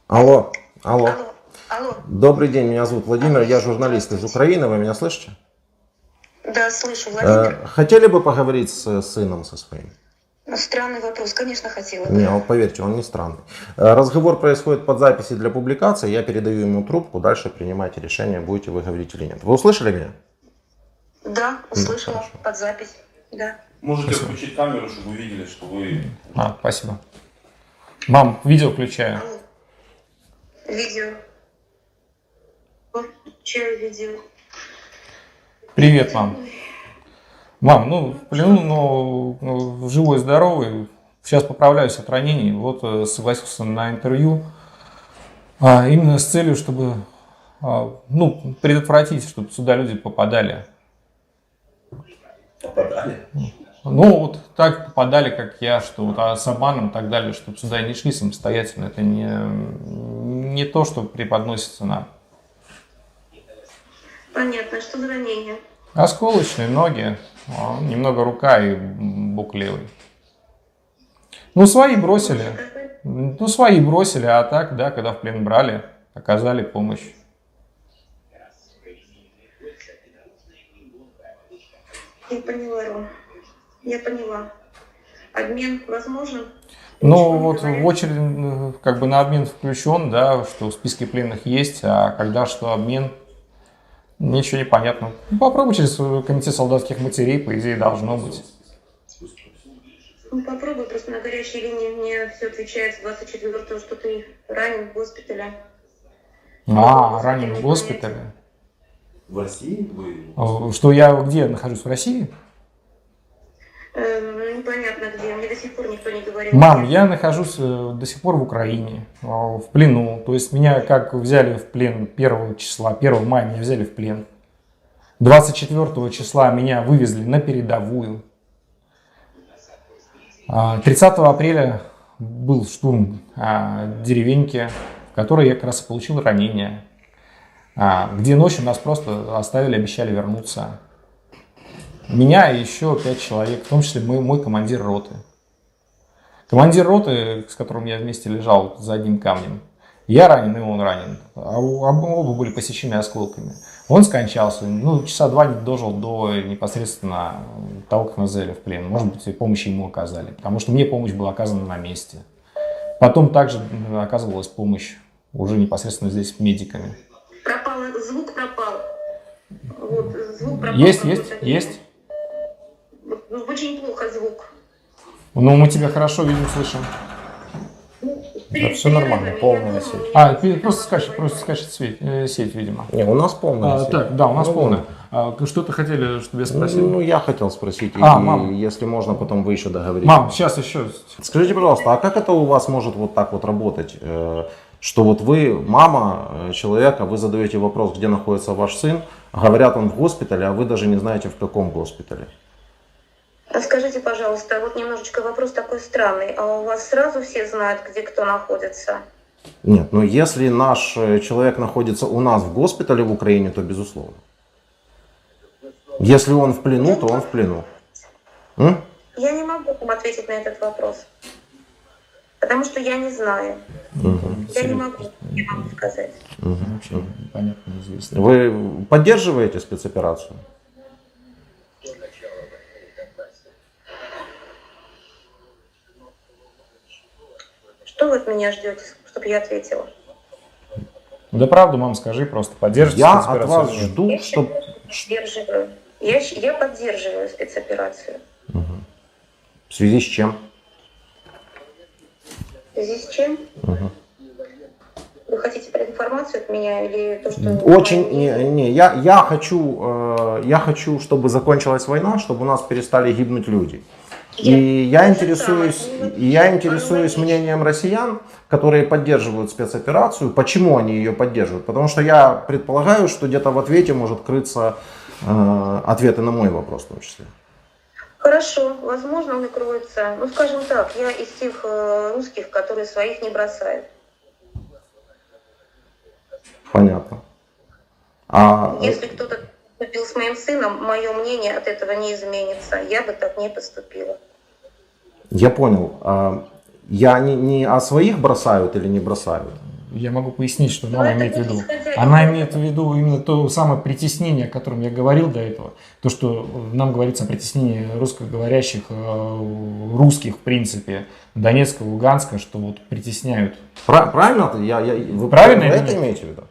Алло, алло. Алло, алло. Добрый день, меня зовут Владимир, Алло, я журналист из здравствуйте. Украины, вы меня слышите? Да, слышу, Владимир. Хотели бы поговорить с сыном со своим? Странный вопрос, конечно, хотела бы. Не, вот поверьте, он не странный. Разговор происходит под записи для публикации, я передаю ему трубку, дальше принимайте решение, будете вы говорить или нет. Вы услышали меня? Да, услышала Хорошо. под запись. Да. Можете включить камеру, чтобы вы видели, что вы... Спасибо. Мам, видео включаю. Алло. Видео. Включаю видео. Привет, мам. Мам, в плену, но живой, здоровый. Сейчас поправляюсь от ранений. Вот согласился на интервью. Именно с целью, чтобы предотвратить, чтобы сюда люди попадали. Попадали? Вот так попадали, как я, что с обманом и так далее, чтобы сюда не шли самостоятельно. Это не то, что преподносится нам. Понятно, что за ранение? Осколочные ноги, немного рука и бок левый. Свои бросили. Свои бросили, а так, да, когда в плен брали, оказали помощь. Я поняла, Ром. Я поняла. Обмен возможен? В очередь, на обмен включен, да, что в списке пленных есть, а когда что обмен, ничего не понятно. Попробуй через комитет солдатских матерей, по идее, должно быть. Попробуй, просто на горячей линии мне все отвечает с 24-го, что ты ранен в госпитале. Ранен в госпитале. В России вы? Что я где нахожусь, в России? Непонятно где, мне до сих пор никто не говорил. Мам, я нахожусь до сих пор в Украине, в плену. То есть меня как взяли в плен 1 числа, 1 мая меня взяли в плен. 24 числа меня вывезли на передовую. 30 апреля был штурм деревеньки, в которой я как раз и получил ранение. Где ночью нас просто оставили, обещали вернуться. Меня и еще 5 человек, в том числе мой командир роты. Командир роты, с которым я вместе лежал за одним камнем, я ранен, и он ранен. Оба были посечены осколками. Он скончался, часа 2 не дожил до непосредственно того, как нас взяли в плен. Может быть, и помощь ему оказали, потому что мне помощь была оказана на месте. Потом также оказывалась помощь уже непосредственно здесь медиками. Звук пропал. Звук пропал. Есть. Очень плохо звук. Мы тебя хорошо видим, слышим. Да, все нормально, полная сеть. Просто скачет сеть, видимо. Не, у нас полная сеть. Так, да, у нас полная. Что-то хотели, чтобы я спросил? Я хотел спросить, мам. если можно, потом вы еще договоритесь. Мам, сейчас еще. Скажите, пожалуйста, а как это у вас может вот так вот работать? Что вот вы, мама человека, вы задаете вопрос, где находится ваш сын, говорят, он в госпитале, а вы даже не знаете, в каком госпитале. Скажите, пожалуйста, вот немножечко вопрос такой странный. А у вас сразу все знают, где кто находится? Нет, если наш человек находится у нас в госпитале в Украине, то безусловно. Если он в плену, то он в плену. Я не могу вам ответить на этот вопрос. Потому что я не знаю. Я не могу сказать. Вообще непонятно, неизвестно. Вы поддерживаете спецоперацию? Что вы от меня ждете, чтобы я ответила? Да правду, мам, скажи, просто поддержите Я спецоперацию. от вас жду, чтобы... Я поддерживаю спецоперацию. В связи с чем? В связи с чем? Вы хотите информацию от меня или то, что... Я хочу, чтобы закончилась война, чтобы у нас перестали гибнуть люди. Я интересуюсь мнением россиян, которые поддерживают спецоперацию. Почему они ее поддерживают? Потому что я предполагаю, что где-то в ответе может крыться ответы на мой вопрос в том числе. Хорошо, возможно, он и кроется. Скажем так, я из тех русских, которые своих не бросают. Понятно. Если кто-то поступил с моим сыном, мое мнение от этого не изменится. Я бы так не поступила. Я понял. Я не о своих бросают или не бросают. Я могу пояснить, что мама это имеет в будет виду. исходя из Она этого. имеет в виду именно то самое притеснение, о котором я говорил до этого. То, что нам говорится о притеснении русскоговорящих, русских, в принципе, Донецка, Луганска, что вот притесняют. Правильно? Вы Правильно вы или это нет? имеете в виду?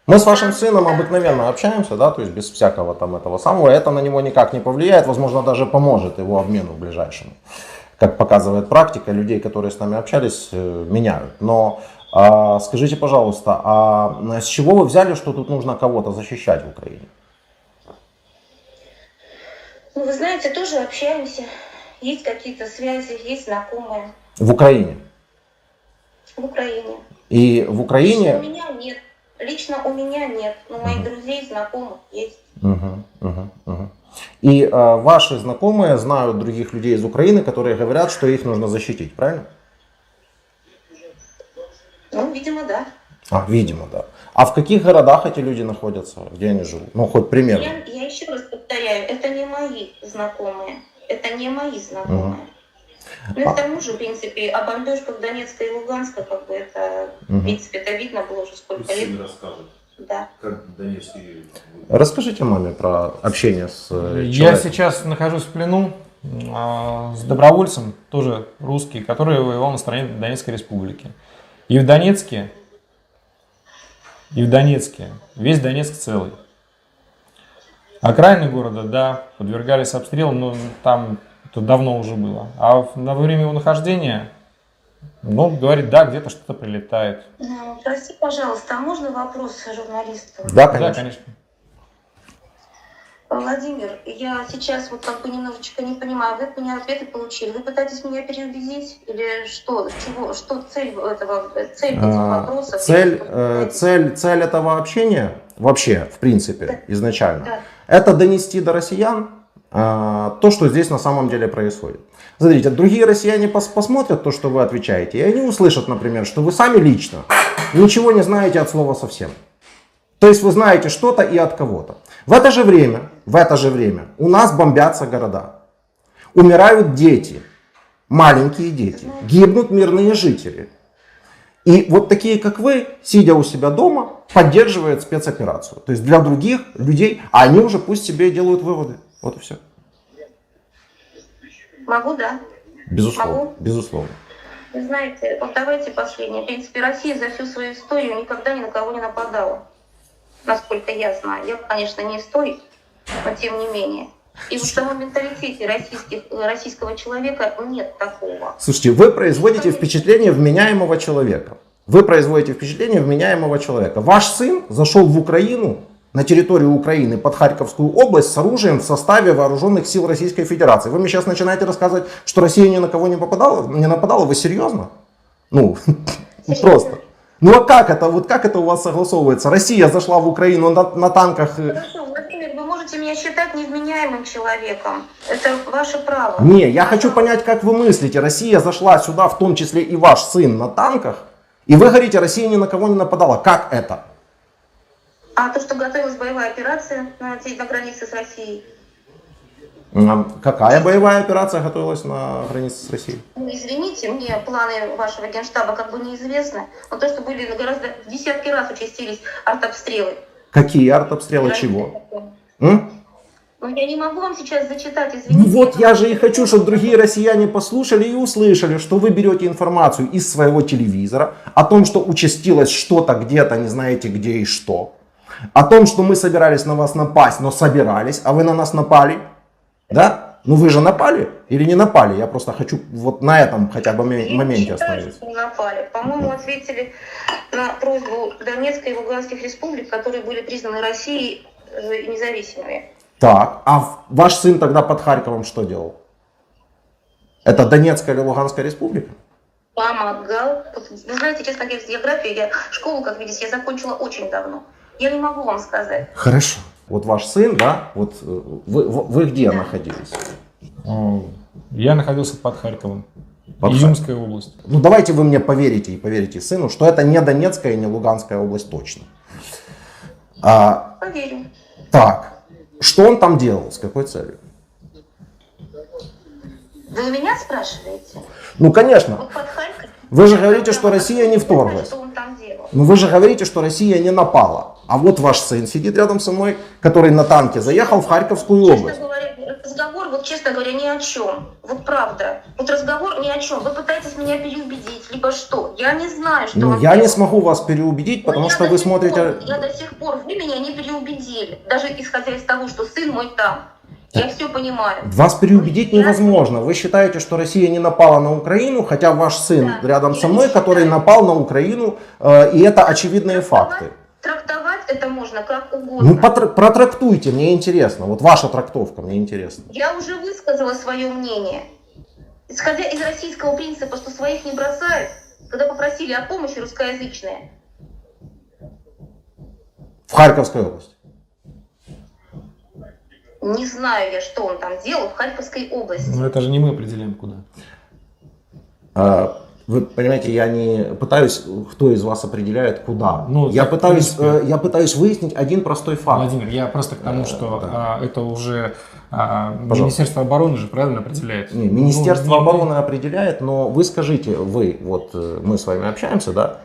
Мы с вашим сыном обыкновенно общаемся, да, то есть без всякого там этого самого. Это на него никак не повлияет, возможно, даже поможет его обмену ближайшему. Как показывает практика, людей, которые с нами общались, меняют. Но скажите, пожалуйста, а с чего вы взяли, что тут нужно кого-то защищать в Украине? Ну, вы знаете, тоже общаемся. Есть какие-то связи, есть знакомые В Украине. в Украине. И в Лично у Украине... меня нет. Лично у меня нет. Но моих друзей, знакомых есть. И ваши знакомые знают других людей из Украины, которые говорят, что их нужно защитить, правильно? Ну, видимо, да. Видимо, да. А в каких городах эти люди находятся, где они живут? Ну, хоть примерно. Я еще раз повторяю, это не мои знакомые. Это не мои знакомые. Ну и к тому же, в принципе, о бомбежках Донецка и Луганска, как бы это, в принципе, это видно было уже сколько лет. Сын расскажет, Да. как Донецкий... Расскажите маме про общение с Я человеком. сейчас нахожусь в плену с добровольцем, тоже русский, который воевал на стороне Донецкой республики. И в Донецке весь Донецк целый. Окраины города, да, подвергались обстрелу, но там это давно уже было. А во время его нахождения, ну, говорит, да, где-то что-то прилетает. Прости, пожалуйста, а можно вопрос журналисту? Да, Да, конечно. конечно. Владимир, я сейчас вот как бы немножечко не понимаю, вы от меня ответы получили, вы пытаетесь меня переубедить или что, что цель этого, цель этих вопросов? Цель этого общения вообще, в принципе, изначально, Да. это донести до россиян то, что здесь на самом деле происходит. Смотрите, другие россияне посмотрят то, что вы отвечаете, и они услышат, например, что вы сами лично ничего не знаете от слова совсем. То есть вы знаете что-то и от кого-то. В это же время у нас бомбятся города. Умирают дети, маленькие дети, гибнут мирные жители. И вот такие, как вы, сидя у себя дома, поддерживают спецоперацию. То есть для других людей, а они уже пусть себе делают выводы. Вот и все. Могу, да. Безусловно. Могу? Безусловно. Вы знаете, вот давайте последнее. В принципе, Россия за всю свою историю никогда ни на кого не нападала. Насколько я знаю. Я, конечно, не историк, но тем не менее. И в самом менталитете российского человека нет такого. Слушайте, вы производите впечатление вменяемого человека. Ваш сын зашел в Украину, на территорию Украины, под Харьковскую область, с оружием в составе вооруженных сил Российской Федерации. Вы мне сейчас начинаете рассказывать, что Россия ни на кого не нападала? Вы серьезно? Ну, просто. Ну а как это у вас согласовывается? Россия зашла в Украину на танках. Хорошо, Владимир, вы можете меня считать невменяемым человеком. Это ваше право. Не, я хочу понять, как вы мыслите. Россия зашла сюда, в том числе и ваш сын, на танках. И вы говорите, Россия ни на кого не нападала. Как это? А то, что готовилась боевая операция на границе с Россией? Какая боевая операция готовилась на границе с Россией? Ну, извините, мне планы вашего генштаба как бы неизвестны. Но то, что были гораздо в десятки раз участились артобстрелы. Какие артобстрелы? Чего? Ну, я не могу вам сейчас зачитать, Ну извините. вот я же и хочу, чтобы другие россияне послушали и услышали, что вы берете информацию из своего телевизора о том, что участилось что-то где-то, не знаете где и что. О том, что мы собирались на вас напасть, но собирались, а вы на нас напали. Да? Ну вы же напали или не напали? Я просто хочу вот на этом хотя бы моменте остановиться. Не напали. По-моему, ответили на просьбу Донецкой и Луганских республик, которые были признаны Россией независимыми. Так, а ваш сын тогда под Харьковом что делал? Это Донецкая или Луганская республика? Помогал. Вы знаете, честно говоря, с географией, я школу, как видите, я закончила очень давно. Я не могу вам сказать. Хорошо. Вот ваш сын, да, вот вы где находились? Я находился под Харьковом. Под Изюмская область. Ну давайте вы мне поверите и поверите сыну, что это не Донецкая и не Луганская область точно. Поверю. Так, что он там делал, с какой целью? Вы у меня спрашиваете? Ну конечно. Вот под Харьков. Вы же говорите, что Россия не вторглась. Что он там делал? Но вы же говорите, что Россия не напала. А вот ваш сын сидит рядом со мной, который на танке заехал в Харьковскую область. Честно говоря, разговор, вот честно говоря, ни о чем. Вот правда. Вот разговор ни о чем. Вы пытаетесь меня переубедить, либо что? Я не знаю, что Ну, вам я не делать. смогу вас переубедить, потому Но что я вы до сих смотрите... пор- Я до сих пор, вы меня не переубедили. Даже исходя из того, что сын мой там. Я все понимаю. Вас переубедить Я- невозможно. Вы считаете, что Россия не напала на Украину, хотя ваш сын Да, рядом я со не мной, считаю. который напал на Украину, и это очевидные факты. Трактовать это можно как угодно. Ну, протрактуйте, мне интересно. Вот ваша трактовка, мне интересно. Я уже высказала свое мнение. Исходя из российского принципа, что своих не бросают, когда попросили о помощи русскоязычные. В Харьковской области. Не знаю я, что он там делал в Харьковской области. Но это же не мы определяем, куда. Вы понимаете, я не пытаюсь, кто из вас определяет куда. Ну, я, так, пытаюсь, в принципе. я пытаюсь выяснить один простой факт. Владимир, я просто к тому, что это уже Пожалуйста. Министерство обороны же правильно определяет. Не, Министерство Ну, не- обороны определяет, но вы скажите, вы, вот мы с вами общаемся, да?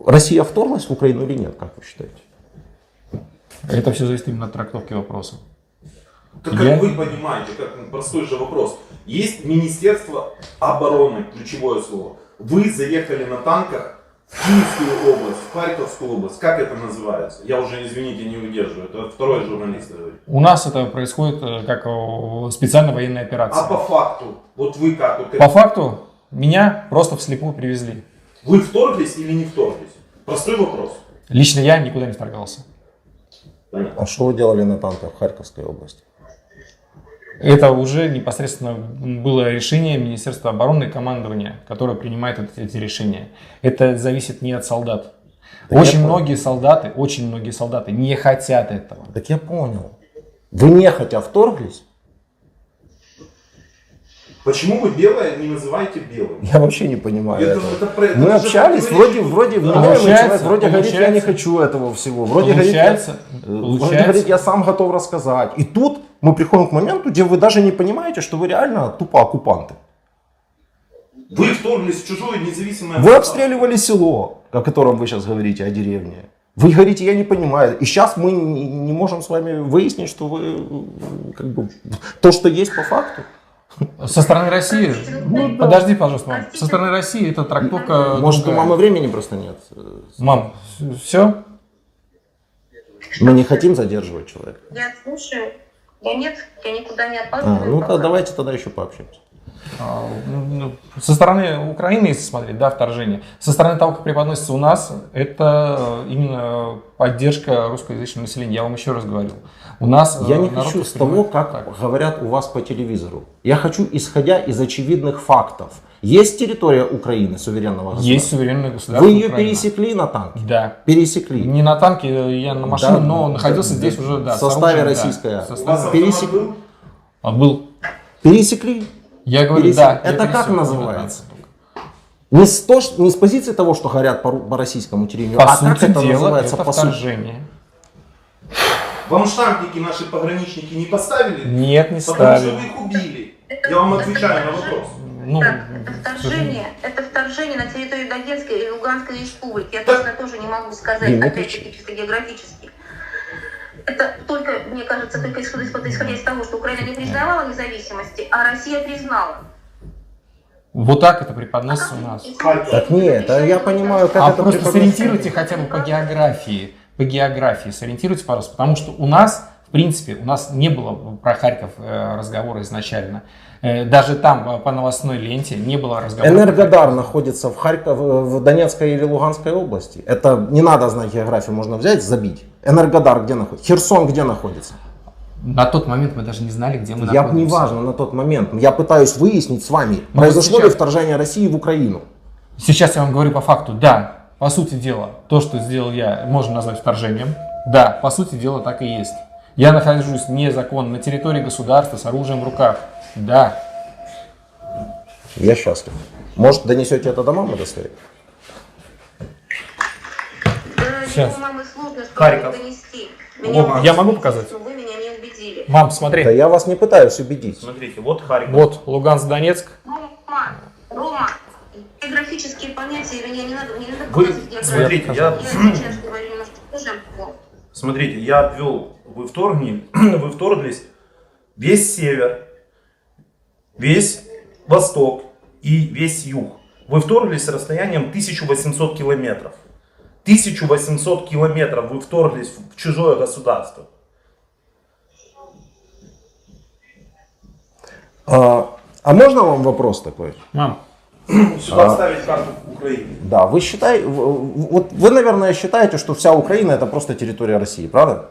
Россия вторглась в Украину или нет, как вы считаете? Это все зависит именно от трактовки вопроса. Как Я- вы понимаете, как простой же вопрос. Есть Министерство обороны, ключевое слово. Вы заехали на танках в Киевскую область, в Харьковскую область. Как это называется? Я уже, извините, не выдерживаю. Это второй журналист говорит. У нас это происходит как специальная военная А операция. по факту, вот вы как? Вот По факту меня просто вслепую привезли. Вы вторглись или не вторглись? Простой вопрос. Лично я никуда не вторгался. Понятно. А что вы делали на танках в Харьковской области? Это уже непосредственно было решение Министерства обороны и командования, которое принимает эти решения. Это зависит не от солдат. Да я Очень понял. многие солдаты не хотят этого. Так я понял. Вы нехотя вторглись? Почему вы белое не называете белым? Я вообще не понимаю Это- этого. это Мы же общались, противоречит. вроде Да. вменяемый Получается, человек, вроде говорит, я не получается. хочу этого всего. Вроде говорит, вроде говорит, я сам готов рассказать. И тут мы приходим к моменту, где вы даже не понимаете, что вы реально тупо оккупанты. Вы вторглись в чужое независимое Вы обстреливали село, о котором вы сейчас говорите, о деревне. Вы говорите, я не понимаю. И сейчас мы не можем с вами выяснить, что вы как бы то, что есть по факту. Со стороны России, Ну, подожди, пожалуйста, мам. Со стороны России это трактовка Может, у другая. мамы времени просто нет. Мам, все? Мы не хотим задерживать человека. Я слушаю. Да нет, я никуда не опаздываю. Ну, пока. давайте тогда еще пообщаемся. Со стороны Украины, если смотреть, да, вторжение, со стороны того, как преподносится у нас, это именно поддержка русскоязычного населения. Я вам еще раз говорил. У нас Я не народ хочу с того, воспринимает как так. говорят у вас по телевизору. Я хочу, исходя из очевидных фактов. Есть территория Украины, суверенного государства? Есть суверенное государство Вы ее Украина. пересекли на танке? Да. Пересекли. Не на танке, я на машине, Да, но находился да, здесь да. уже, да. В с составе оружием, российской да. армии. В У вас составе- автомат был? Был. Пересекли? Я говорю, Пересек- да. я Это как пересек. называется? Не с позиции того, что говорят по российскому телевидению, По а сути как это дела, называется это по сути? вторжение. Вам штампники наши пограничники не поставили? Нет, не Потому ставили. что вы их убили. Я вам отвечаю на вопрос. Ну, Так, к сожалению. это вторжение на территорию Донецкой и Луганской республики. Я Так. точно тоже не могу сказать, Дим, опять-таки, чисто географически. Это только, мне кажется, только исходя из того, что Украина не признавала независимости, а Россия признала. Вот так это преподносится у нас. Так нет, а я понимаю, как А это просто преподносится. сориентируйте хотя бы по географии. По географии сориентируйте, пожалуйста. Потому что у нас, в принципе, у нас не было про Харьков разговора изначально. Даже там по новостной ленте не было разговора. Энергодар находится в Донецкой или Луганской области. Это не надо знать географию, можно взять, забить. Энергодар где находится? Херсон где находится? На тот момент мы даже не знали, где мы Я находимся. не важно на тот момент. Я пытаюсь выяснить с вами, Ну, произошло вот ли сейчас- вторжение России в Украину. Сейчас я вам говорю по факту, да, по сути дела, то, что сделал я, можно назвать вторжением. Да, по сути дела так и есть. Я нахожусь незаконно на территории государства с оружием в руках. Да. Я счастлив. Может, донесете это до мамы, до своей? Да, Сейчас. его мамы сложно Харьков. донести. Я могу показать? Но вы меня не убедили. Мам, смотри. Да я вас не пытаюсь убедить. Смотрите, вот Харьков. Вот Луганск, Донецк. Рома, географические понятия, меня не надо Вы, путать географию. смотрите, Я сейчас говорю немножко тоже. Смотрите, я обвел, вы вторглись весь север, весь восток и весь юг. Вы вторглись с расстоянием 1800 километров. 1800 километров вы вторглись в чужое государство. А можно вам вопрос такой? Мам, Сюда ставить карту Украины. Да, вы считаете, вот вы, наверное, считаете, что вся Украина это просто территория России, правда?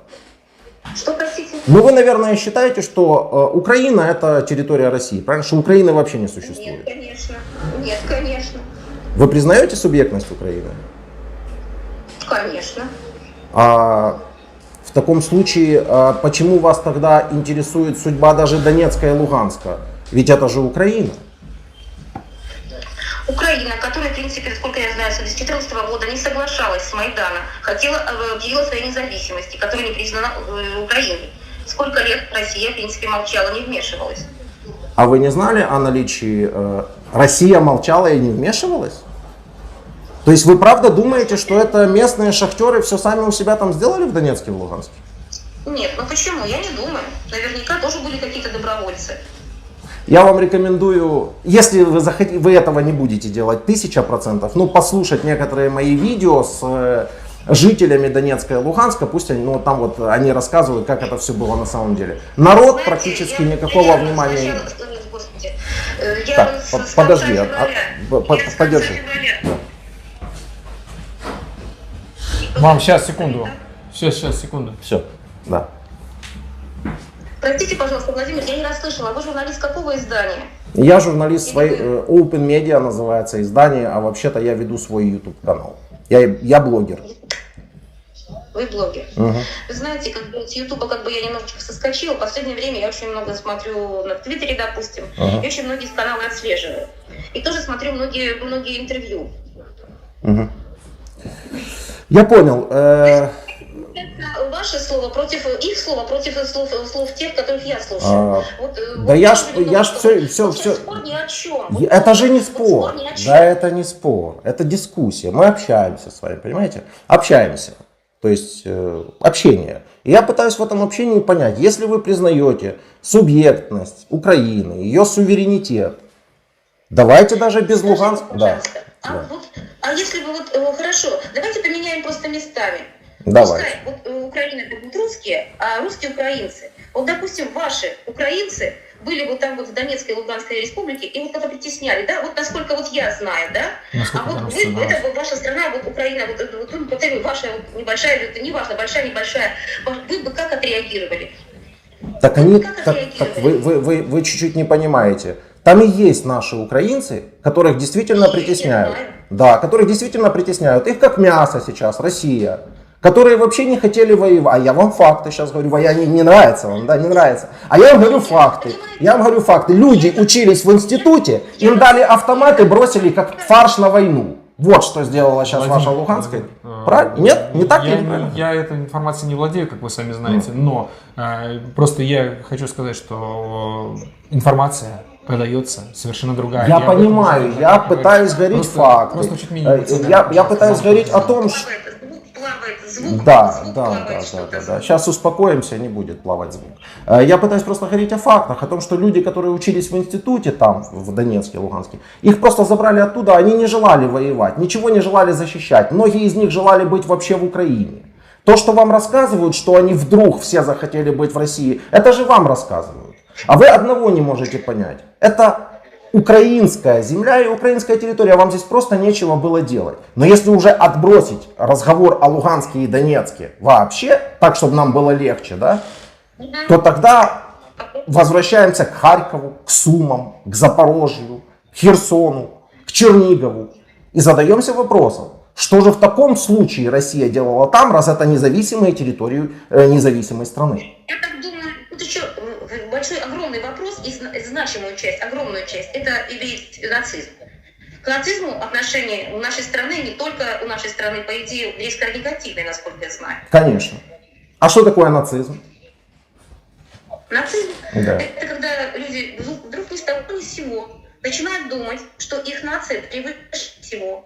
Что, простите? Ну, вы, наверное, считаете, что Украина это территория России, правильно? Что Украины вообще не Нет, существует. конечно. Нет, конечно. Вы признаете субъектность Украины? Конечно. А в таком случае, почему вас тогда интересует судьба даже Донецка и Луганска? Ведь это же Украина. Украина, которая, в принципе, насколько я знаю, с 2014 года не соглашалась с Майданом, объявила своей независимости, которая не признана Украиной. Сколько лет Россия, в принципе, молчала, не вмешивалась. А вы не знали о наличии... Россия молчала и не вмешивалась? То есть вы правда думаете, что это местные шахтеры все сами у себя там сделали в Донецке и в Луганске? Нет, ну почему? Я не думаю. Наверняка тоже были какие-то добровольцы. Я вам рекомендую, если вы захотите, вы этого не будете делать 1000%, ну послушать некоторые мои видео с жителями Донецка и Луганска, пусть они, ну там вот они рассказывают, как это все было на самом деле. Народ Знаете, практически никакого внимания. Господи, Так, подожди, подержи. мам, сейчас, секунду. Сейчас, секунду. Все, да. Простите, пожалуйста, Владимир, я не расслышала. Вы журналист какого издания? Я журналист своей Open Media называется издание, а вообще-то я веду свой YouTube канал. Я блогер. Вы блогер. Угу. Вы знаете, как бы с Ютуба я немножечко соскочила. В последнее время я очень много смотрю на Твиттере, допустим, и очень многие каналы отслеживаю. И тоже смотрю многие интервью. Угу. Я понял. Это ваше слово против их слова, против слов тех, которых я слушаю. Да я ж все. Спор ни о чем. Это же не спор. Спор ни о чем. Да, это не спор. Это дискуссия. Мы общаемся с вами, понимаете? Общаемся. То есть общение. И я пытаюсь в этом общении понять, если вы признаете субъектность Украины, ее суверенитет, давайте даже без Скажите, Луганска. пожалуйста, Да. а если бы хорошо, давайте поменяем просто местами. Давай. Пускай Украина это будут русские, а русские украинцы. Вот, допустим, ваши украинцы были вот там в Донецкой и Луганской республике, и вот это притесняли, да, вот насколько я знаю, да, Насколько а вот вы, это ваша страна, Украина, ваша небольшая, не важно, большая, небольшая, вы бы как отреагировали? Так вы чуть-чуть не понимаете. Там и есть наши украинцы, которых действительно притесняют. Да, которых действительно притесняют. Их как мясо сейчас, Россия. Которые вообще не хотели воевать. А я вам факты сейчас говорю, не нравится вам, да, не нравится. А я вам говорю факты. Люди учились в институте, им дали автоматы, бросили как фарш на войну. Вот что сделала сейчас ваша Луганская. Правильно? Нет? Не так? Я этой информацией не владею, как вы сами знаете, но просто я хочу сказать, что информация подается совершенно другая. Я понимаю, я пытаюсь говорить факты. Просто чуть менее Я пытаюсь говорить о том, что... Звук Да. плавает. Сейчас успокоимся, не будет плавать звук. Я пытаюсь просто говорить о фактах, о том, что люди, которые учились в институте там, в Донецке, Луганске, их просто забрали оттуда, они не желали воевать, ничего не желали защищать. Многие из них желали быть вообще в Украине. То, что вам рассказывают, что они вдруг все захотели быть в России, это же вам рассказывают. А вы одного не можете понять. Это украинская земля и украинская территория, вам здесь просто нечего было делать. Но если уже отбросить разговор о Луганске и Донецке вообще, так, чтобы нам было легче, да, то тогда возвращаемся к Харькову, к Сумам, к Запорожью, к Херсону, к Чернигову и задаемся вопросом, что же в таком случае Россия делала там, раз это независимые территории независимой страны. Я так думаю, тут еще большой, огромный вопрос и значимую часть, огромную часть, это имеет нацизм. К нацизму отношение у нашей страны, не только у нашей страны, по идее, резко негативное, насколько я знаю. Конечно. А что такое нацизм? Нацизм Да. это когда люди вдруг ни с того ни с сего начинают думать, что их нация превыше ничего.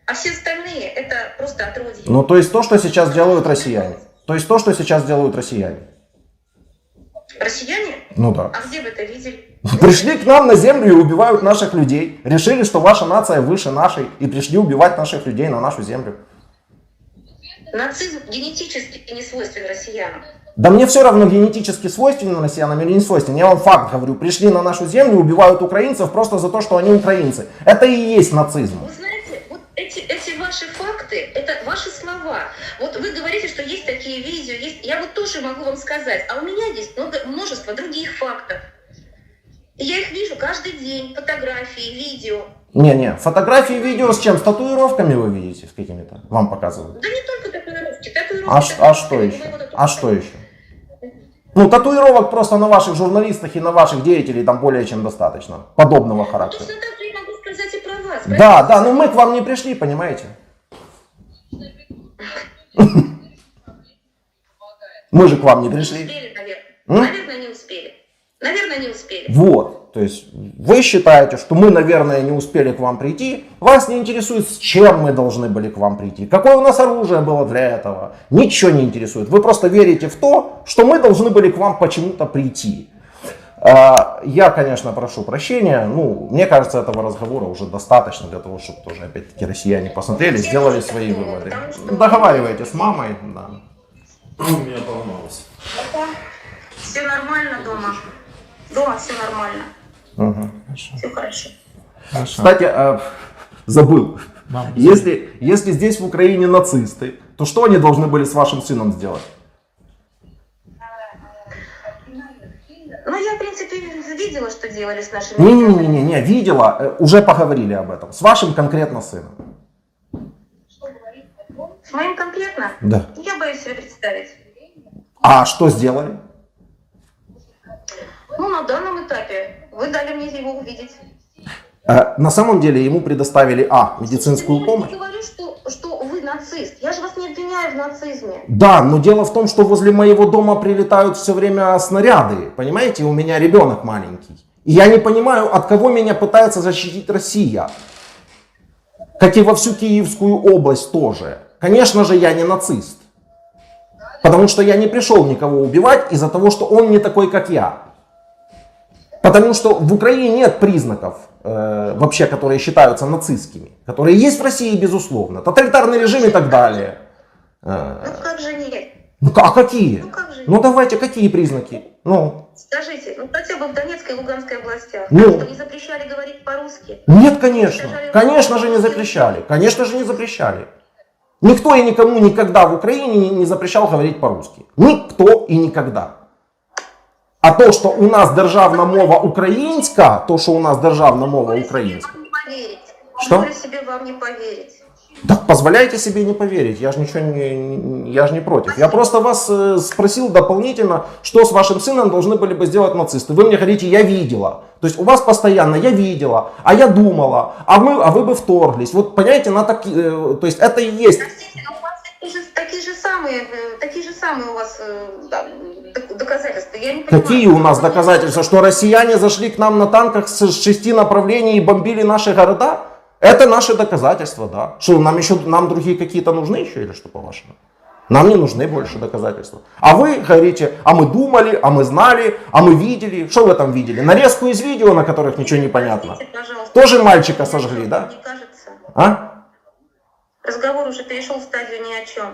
А все остальные это просто отродье. Ну, то есть то, что сейчас делают россияне. То есть то, что сейчас делают россияне. Россияне? Ну да. А где вы это видели? Пришли к нам на землю и убивают наших людей. Решили, что ваша нация выше нашей. И пришли убивать наших людей на нашу землю. Нацизм генетически не свойствен россиянам. Да мне все равно, генетически свойственен россиянам или не свойственен. Я вам факт говорю. Пришли на нашу землю, убивают украинцев просто за то, что они украинцы. Это и есть нацизм. Вы знаете, вот эти ваши факты, это ваши слова. Вот вы говорите, что есть такие видео, есть. Я вот тоже могу вам сказать, а у меня есть множество других фактов. И я их вижу каждый день, фотографии, видео. Не, фотографии, видео с чем? С татуировками вы видите, с какими-то? Вам показывают. Да не только татуировки. А что еще? А что еще? Ну, татуировок просто на ваших журналистах и на ваших деятелей там более чем достаточно. Подобного характера. Точно так же я могу сказать и про вас. Да, но мы к вам не пришли, понимаете? Мы же к вам не Не пришли. успели, наверное. Наверное, не успели. Наверное, не успели. Вот, то есть вы считаете, что мы, наверное, не успели к вам прийти. Вас не интересует, с чем мы должны были к вам прийти. Какое у нас оружие было для этого. Ничего не интересует. Вы просто верите в то, что мы должны были к вам почему-то прийти. Я, конечно, прошу прощения. Ну, мне кажется, этого разговора уже достаточно для того, чтобы тоже, опять-таки, россияне посмотрели, сделали свои выводы. Договаривайтесь с мамой. Да. У меня поломалось. Все нормально дома. Дома все нормально. Угу. Все хорошо. Кстати, забыл. Мам, Если здесь в Украине нацисты, то что они должны были с вашим сыном сделать? Ну, я, в принципе, видела, что делали с нашими... Не, видела, уже поговорили об этом. С вашим конкретно сыном. С моим конкретно? Да. Я боюсь себе представить. А что сделали? Ну, на данном этапе вы дали мне его увидеть. На самом деле ему предоставили медицинскую Я помощь. не говорю, что вы нацист. Я же вас не обвиняю в нацизме. Да, но дело в том, что возле моего дома прилетают все время снаряды. Понимаете, у меня ребенок маленький. И я не понимаю, от кого меня пытается защитить Россия. Как и во всю Киевскую область тоже. Конечно же, я не нацист. Потому что я не пришел никого убивать из-за того, что он не такой, как я. Потому что в Украине нет признаков, вообще, которые считаются нацистскими. Которые есть в России, безусловно. Тоталитарный режим и так далее. Ну, как же нет? Ну, а какие? Ну, как же нет? Ну, давайте, какие признаки? Ну, Скажите, ну хотя бы в Донецкой и Луганской областях. Ну. Что, не запрещали говорить по-русски? нет, конечно. Конечно же не запрещали. Конечно же не запрещали. Никто и никому никогда в Украине не запрещал говорить по-русски. Никто и никогда. А то, що у нас державна мова українська, Позволю себе вам не поверить. Что? Позволю себе вам не поверить. Так позволяйте себе не поверить, я же я же не против. Я просто вас спросил дополнительно, что с вашим сыном должны были бы сделать нацисты. Вы мне говорите, я видела. То есть у вас постоянно я видела, а я думала, а вы бы вторглись. Вот понимаете, то есть это и есть. Простите, но у вас такие же самые у вас доказательства. Я не понимаю. Какие у нас доказательства, что россияне зашли к нам на танках с 6 направлений и бомбили наши города? Это наши доказательства, да. Что, нам другие какие-то нужны еще или что, по-вашему? Нам не нужны больше доказательства. А вы говорите, а мы думали, а мы знали, а мы видели. Что вы там видели? Нарезку из видео, на которых ничего не понятно. Простите, пожалуйста. Тоже мальчика сожгли, да? Не кажется. А? Разговор уже перешел в стадию ни о чем.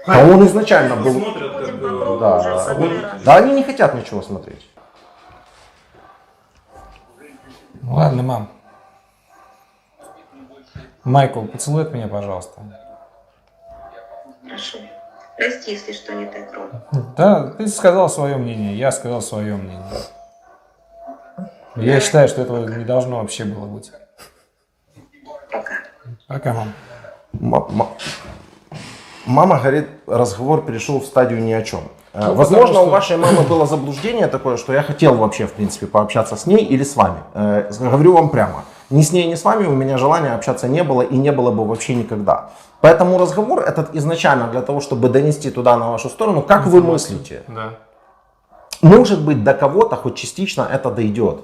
А он изначально был... Смотрят, как Да, они не хотят ничего смотреть. Ну ладно, мам. Майкл, поцелуй от меня, пожалуйста. Хорошо. Прости, если что не так, Ром. Да, ты сказал свое мнение, я сказал свое мнение. Я считаю, что этого не должно вообще было быть. Пока. Пока, мам. Мама говорит, разговор перешел в стадию ни о чем. Возможно, у вашей мамы было заблуждение такое, что я хотел вообще, в принципе, пообщаться с ней или с вами. Говорю вам прямо. Ни с ней, ни с вами у меня желания общаться не было и не было бы вообще никогда. Поэтому разговор этот изначально для того, чтобы донести туда, на вашу сторону, как вы мыслите. Да. Может быть, до кого-то хоть частично это дойдет.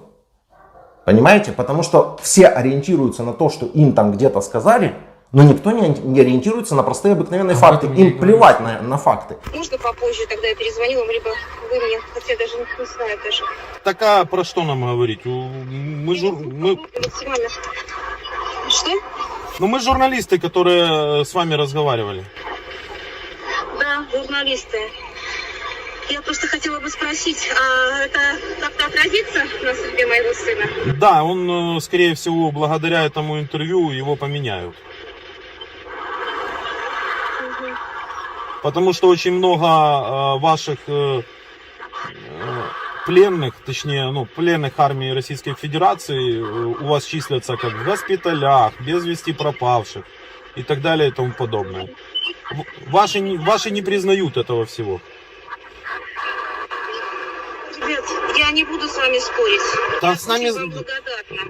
Понимаете? Потому что все ориентируются на то, что им там где-то сказали, но никто не ориентируется на простые обыкновенные Об факты. этом я и Им говорю. плевать на факты. Можно попозже, тогда я перезвоню вам, либо вы мне, хотя даже не знаю даже. Так а про что нам говорить? Мы Максимально. Что? мы журналисты, которые с вами разговаривали. Да, журналисты. Я просто хотела бы спросить, а это как-то отразится на судьбе моего сына? Да, он, скорее всего, благодаря этому интервью его поменяют. Мгм. Потому что очень много ваших пленных, точнее, пленных армии Российской Федерации у вас числятся как в госпиталях, без вести пропавших и так далее и тому подобное. Ваши не признают этого всего. Ребят, я не буду с вами спорить. Да, Я с нами- очень вам благодарна.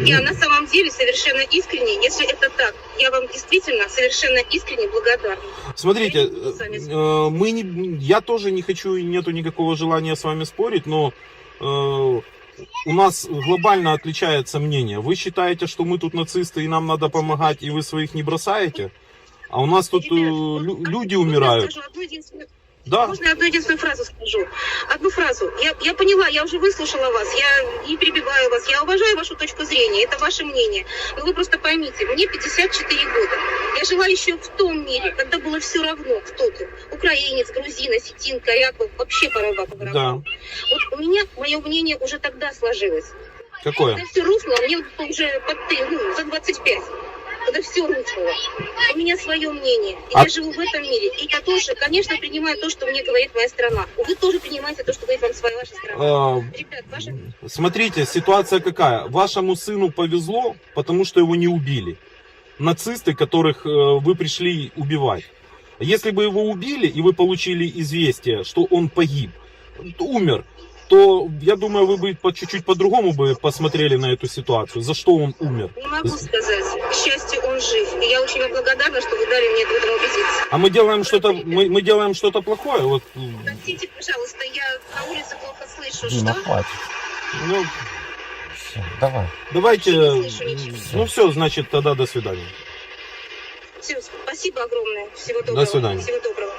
Я на самом деле совершенно искренне, если это так, я вам действительно совершенно искренне благодарна. Смотрите, Сами я тоже не хочу, нету никакого желания с вами спорить, но у нас глобально отличается мнение. Вы считаете, что мы тут нацисты и нам надо помогать, и вы своих не бросаете? А у нас тут люди умирают. Скажу одну единственную- Да, Можно я одну единственную фразу скажу? Одну фразу. Я поняла, я уже выслушала вас, я не перебиваю вас, я уважаю вашу точку зрения, это ваше мнение. Но вы просто поймите, мне 54 года. Я жила еще в том мире, когда было все равно, кто ты. Украинец, грузин, осетин, коряк, вообще порога по да. Вот у меня мое мнение уже тогда сложилось. Какое? Когда все рухнуло, мне уже за 25. Когда все рухнуло. У меня свое мнение. И А- я живу в этом мире. И я тоже, конечно, принимаю то, что мне говорит моя страна. Вы тоже принимаете то, что говорит вам ваша страна. Ребят, ваша... Смотрите, ситуация какая. Вашему сыну повезло, потому что его не убили. Нацисты, которых вы пришли убивать. Если бы его убили, и вы получили известие, что он погиб, умер, то, я думаю, вы бы по чуть-чуть по-другому бы посмотрели на эту ситуацию. За что он умер? Не могу сказать. К счастью, он жив. И я очень вам благодарна, что вы дали мне в этом убедиться. А мы делаем что-то, мы делаем что-то плохое? Вот, Простите, пожалуйста, я на улице плохо слышу. Дима, Что? хватит. ну, Всё, давай. давайте, Не слышу ничего. ну все, значит, тогда до свидания. Все, спасибо огромное. Всего доброго. свидания. Всего доброго.